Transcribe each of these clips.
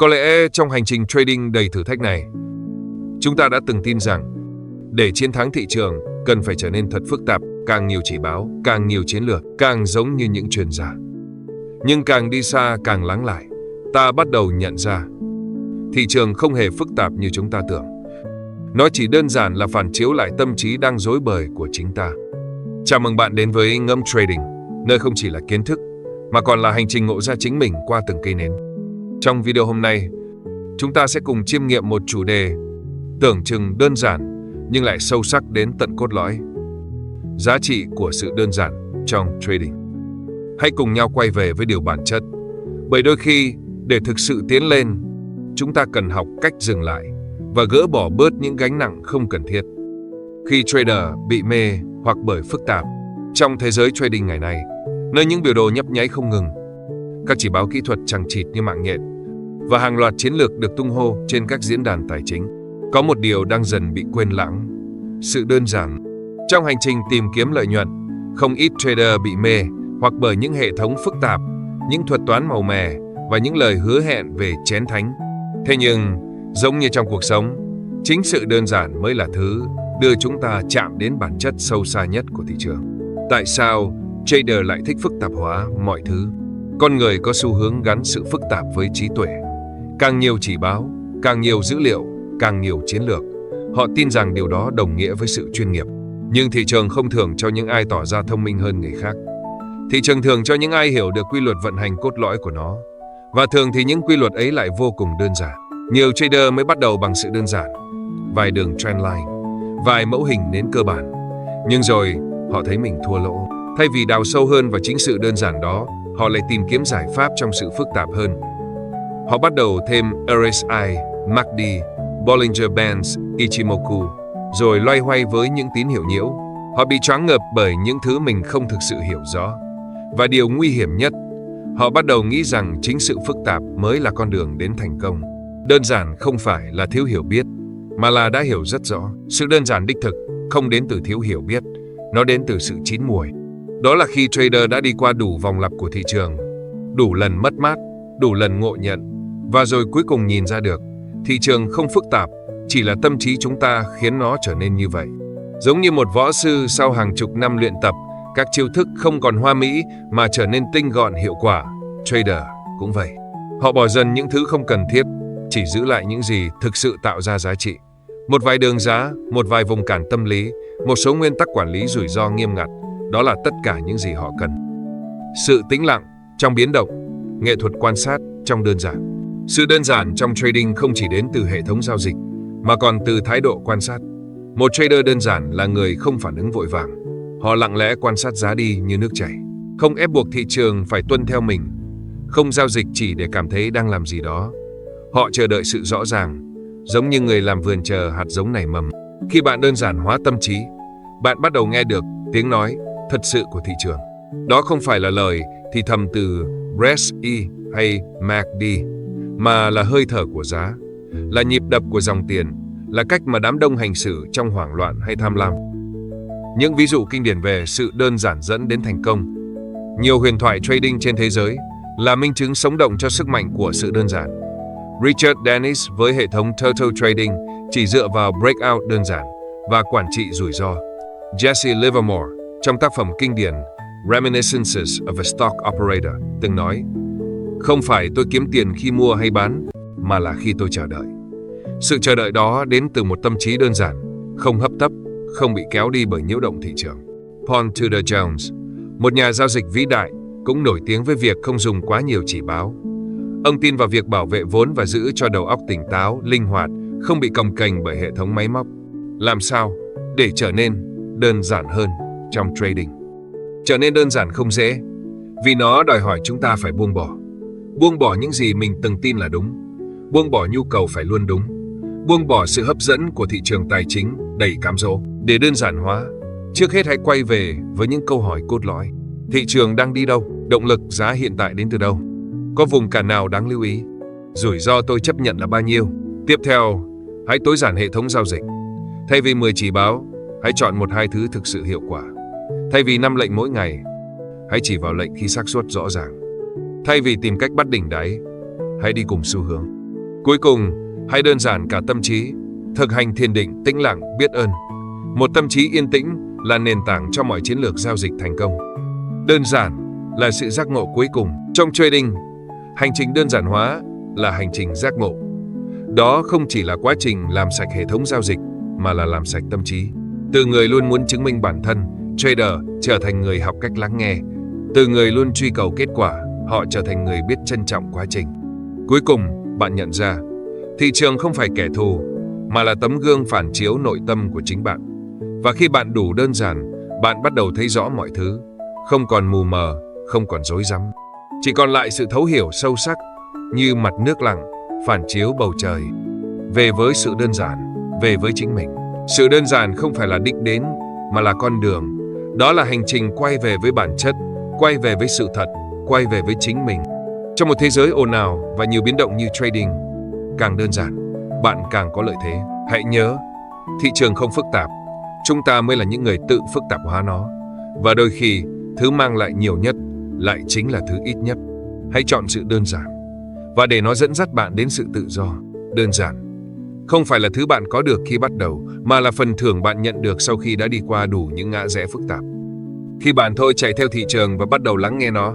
Có lẽ trong hành trình trading đầy thử thách này, chúng ta đã từng tin rằng để chiến thắng thị trường cần phải trở nên thật phức tạp, càng nhiều chỉ báo, càng nhiều chiến lược, càng giống như những chuyên gia. Nhưng càng đi xa càng lắng lại, ta bắt đầu nhận ra thị trường không hề phức tạp như chúng ta tưởng. Nó chỉ đơn giản là phản chiếu lại tâm trí đang rối bời của chính ta. Chào mừng bạn đến với Ngâm Trading, nơi không chỉ là kiến thức mà còn là hành trình ngộ ra chính mình qua từng cây nến. Trong video hôm nay, chúng ta sẽ cùng chiêm nghiệm một chủ đề tưởng chừng đơn giản nhưng lại sâu sắc đến tận cốt lõi. Giá trị của sự đơn giản trong trading. Hãy cùng nhau quay về với điều bản chất. Bởi đôi khi, để thực sự tiến lên, chúng ta cần học cách dừng lại và gỡ bỏ bớt những gánh nặng không cần thiết. Khi trader bị mê hoặc bởi phức tạp, trong thế giới trading ngày nay, nơi những biểu đồ nhấp nháy không ngừng, các chỉ báo kỹ thuật chằng chịt như mạng nhện và hàng loạt chiến lược được tung hô trên các diễn đàn tài chính, có một điều đang dần bị quên lãng: sự đơn giản. Trong hành trình tìm kiếm lợi nhuận, không ít trader bị mê hoặc bởi những hệ thống phức tạp, những thuật toán màu mè và những lời hứa hẹn về chén thánh. Thế nhưng, giống như trong cuộc sống, chính sự đơn giản mới là thứ đưa chúng ta chạm đến bản chất sâu xa nhất của thị trường. Tại sao trader lại thích phức tạp hóa mọi thứ? Con người có xu hướng gắn sự phức tạp với trí tuệ. Càng nhiều chỉ báo, càng nhiều dữ liệu, càng nhiều chiến lược. Họ tin rằng điều đó đồng nghĩa với sự chuyên nghiệp. Nhưng thị trường không thưởng cho những ai tỏ ra thông minh hơn người khác. Thị trường thưởng cho những ai hiểu được quy luật vận hành cốt lõi của nó. Và thường thì những quy luật ấy lại vô cùng đơn giản. Nhiều trader mới bắt đầu bằng sự đơn giản, vài đường trendline, vài mẫu hình nến cơ bản. Nhưng rồi họ thấy mình thua lỗ. Thay vì đào sâu hơn vào chính sự đơn giản đó, họ lại tìm kiếm giải pháp trong sự phức tạp hơn. Họ bắt đầu thêm RSI, MACD, Bollinger Bands, Ichimoku, rồi loay hoay với những tín hiệu nhiễu. Họ bị choáng ngợp bởi những thứ mình không thực sự hiểu rõ. Và điều nguy hiểm nhất, họ bắt đầu nghĩ rằng chính sự phức tạp mới là con đường đến thành công. Đơn giản không phải là thiếu hiểu biết, mà là đã hiểu rất rõ. Sự đơn giản đích thực không đến từ thiếu hiểu biết, nó đến từ sự chín muồi. Đó là khi trader đã đi qua đủ vòng lặp của thị trường, đủ lần mất mát, đủ lần ngộ nhận, và rồi cuối cùng nhìn ra được thị trường không phức tạp, chỉ là tâm trí chúng ta khiến nó trở nên như vậy. Giống như một võ sư sau hàng chục năm luyện tập, các chiêu thức không còn hoa mỹ mà trở nên tinh gọn hiệu quả. Trader cũng vậy. Họ bỏ dần những thứ không cần thiết, chỉ giữ lại những gì thực sự tạo ra giá trị. Một vài đường giá, một vài vùng cản tâm lý, một số nguyên tắc quản lý rủi ro nghiêm ngặt. Đó là tất cả những gì họ cần. Sự tĩnh lặng trong biến động, nghệ thuật quan sát trong đơn giản. Sự đơn giản trong trading không chỉ đến từ hệ thống giao dịch, mà còn từ thái độ quan sát. Một trader đơn giản là người không phản ứng vội vàng. Họ lặng lẽ quan sát giá đi như nước chảy, không ép buộc thị trường phải tuân theo mình, không giao dịch chỉ để cảm thấy đang làm gì đó. Họ chờ đợi sự rõ ràng, giống như người làm vườn chờ hạt giống nảy mầm. Khi bạn đơn giản hóa tâm trí, bạn bắt đầu nghe được tiếng nói thật sự của thị trường. Đó không phải là lời thì thầm từ RSI hay MACD, mà là hơi thở của giá, là nhịp đập của dòng tiền, là cách mà đám đông hành xử trong hoảng loạn hay tham lam. Những ví dụ kinh điển về sự đơn giản dẫn đến thành công. Nhiều huyền thoại trading trên thế giới là minh chứng sống động cho sức mạnh của sự đơn giản. Richard Dennis với hệ thống Total Trading chỉ dựa vào breakout đơn giản và quản trị rủi ro. Jesse Livermore trong tác phẩm kinh điển Reminiscences of a Stock Operator từng nói: không phải tôi kiếm tiền khi mua hay bán, mà là khi tôi chờ đợi. Sự chờ đợi đó đến từ một tâm trí đơn giản, không hấp tấp, không bị kéo đi bởi nhiễu động thị trường. Paul Tudor Jones, một nhà giao dịch vĩ đại, cũng nổi tiếng với việc không dùng quá nhiều chỉ báo. Ông tin vào việc bảo vệ vốn và giữ cho đầu óc tỉnh táo, linh hoạt, không bị còng kềnh bởi hệ thống máy móc. Làm sao để trở nên đơn giản hơn trong trading? Trở nên đơn giản không dễ, vì nó đòi hỏi chúng ta phải buông bỏ. Buông bỏ những gì mình từng tin là đúng. Buông bỏ nhu cầu phải luôn đúng. Buông bỏ sự hấp dẫn của thị trường tài chính đầy cám dỗ. Để đơn giản hóa, trước hết hãy quay về với những câu hỏi cốt lõi. Thị trường đang đi đâu? Động lực giá hiện tại đến từ đâu? Có vùng cản nào đáng lưu ý? Rủi ro tôi chấp nhận là bao nhiêu? Tiếp theo, hãy tối giản hệ thống giao dịch. Thay vì 10 chỉ báo, hãy chọn 1-2 thứ thực sự hiệu quả. Thay vì 5 lệnh mỗi ngày, hãy chỉ vào lệnh khi xác suất rõ ràng. Thay vì tìm cách bắt đỉnh đáy, hãy đi cùng xu hướng. Cuối cùng, hãy đơn giản cả tâm trí, thực hành thiền định, tĩnh lặng, biết ơn. Một tâm trí yên tĩnh là nền tảng cho mọi chiến lược giao dịch thành công. Đơn giản là sự giác ngộ cuối cùng. Trong trading, hành trình đơn giản hóa là hành trình giác ngộ. Đó không chỉ là quá trình làm sạch hệ thống giao dịch, mà là làm sạch tâm trí. Từ người luôn muốn chứng minh bản thân, trader trở thành người học cách lắng nghe. Từ người luôn truy cầu kết quả, họ trở thành người biết trân trọng quá trình. Cuối cùng, bạn nhận ra, thị trường không phải kẻ thù, mà là tấm gương phản chiếu nội tâm của chính bạn. Và khi bạn đủ đơn giản, bạn bắt đầu thấy rõ mọi thứ, không còn mù mờ, không còn rối rắm. Chỉ còn lại sự thấu hiểu sâu sắc, như mặt nước lặng, phản chiếu bầu trời. Về với sự đơn giản, về với chính mình. Sự đơn giản không phải là đích đến, mà là con đường. Đó là hành trình quay về với bản chất, quay về với sự thật, quay về với chính mình. Trong một thế giới ồn ào và nhiều biến động như trading, càng đơn giản, bạn càng có lợi thế. Hãy nhớ, thị trường không phức tạp, chúng ta mới là những người tự phức tạp hóa nó. Và đôi khi, thứ mang lại nhiều nhất lại chính là thứ ít nhất. Hãy chọn sự đơn giản, và để nó dẫn dắt bạn đến sự tự do. Đơn giản không phải là thứ bạn có được khi bắt đầu, mà là phần thưởng bạn nhận được sau khi đã đi qua đủ những ngã rẽ phức tạp. Khi bạn thôi chạy theo thị trường và bắt đầu lắng nghe nó,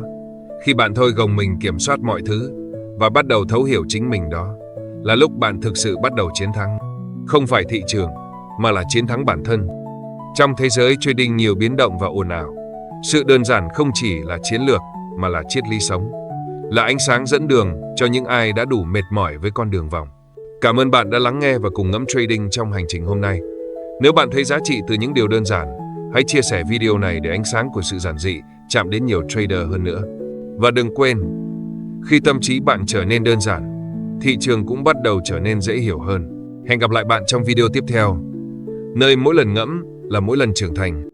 khi bạn thôi gồng mình kiểm soát mọi thứ và bắt đầu thấu hiểu chính mình, đó là lúc bạn thực sự bắt đầu chiến thắng. Không phải thị trường, mà là chiến thắng bản thân. Trong thế giới trading nhiều biến động và ồn ào, sự đơn giản không chỉ là chiến lược, mà là triết lý sống, là ánh sáng dẫn đường cho những ai đã đủ mệt mỏi với con đường vòng. Cảm ơn bạn đã lắng nghe và cùng ngẫm trading trong hành trình hôm nay. Nếu bạn thấy giá trị từ những điều đơn giản, hãy chia sẻ video này để ánh sáng của sự giản dị chạm đến nhiều trader hơn nữa. Và đừng quên, khi tâm trí bạn trở nên đơn giản, thị trường cũng bắt đầu trở nên dễ hiểu hơn. Hẹn gặp lại bạn trong video tiếp theo, nơi mỗi lần ngẫm là mỗi lần trưởng thành.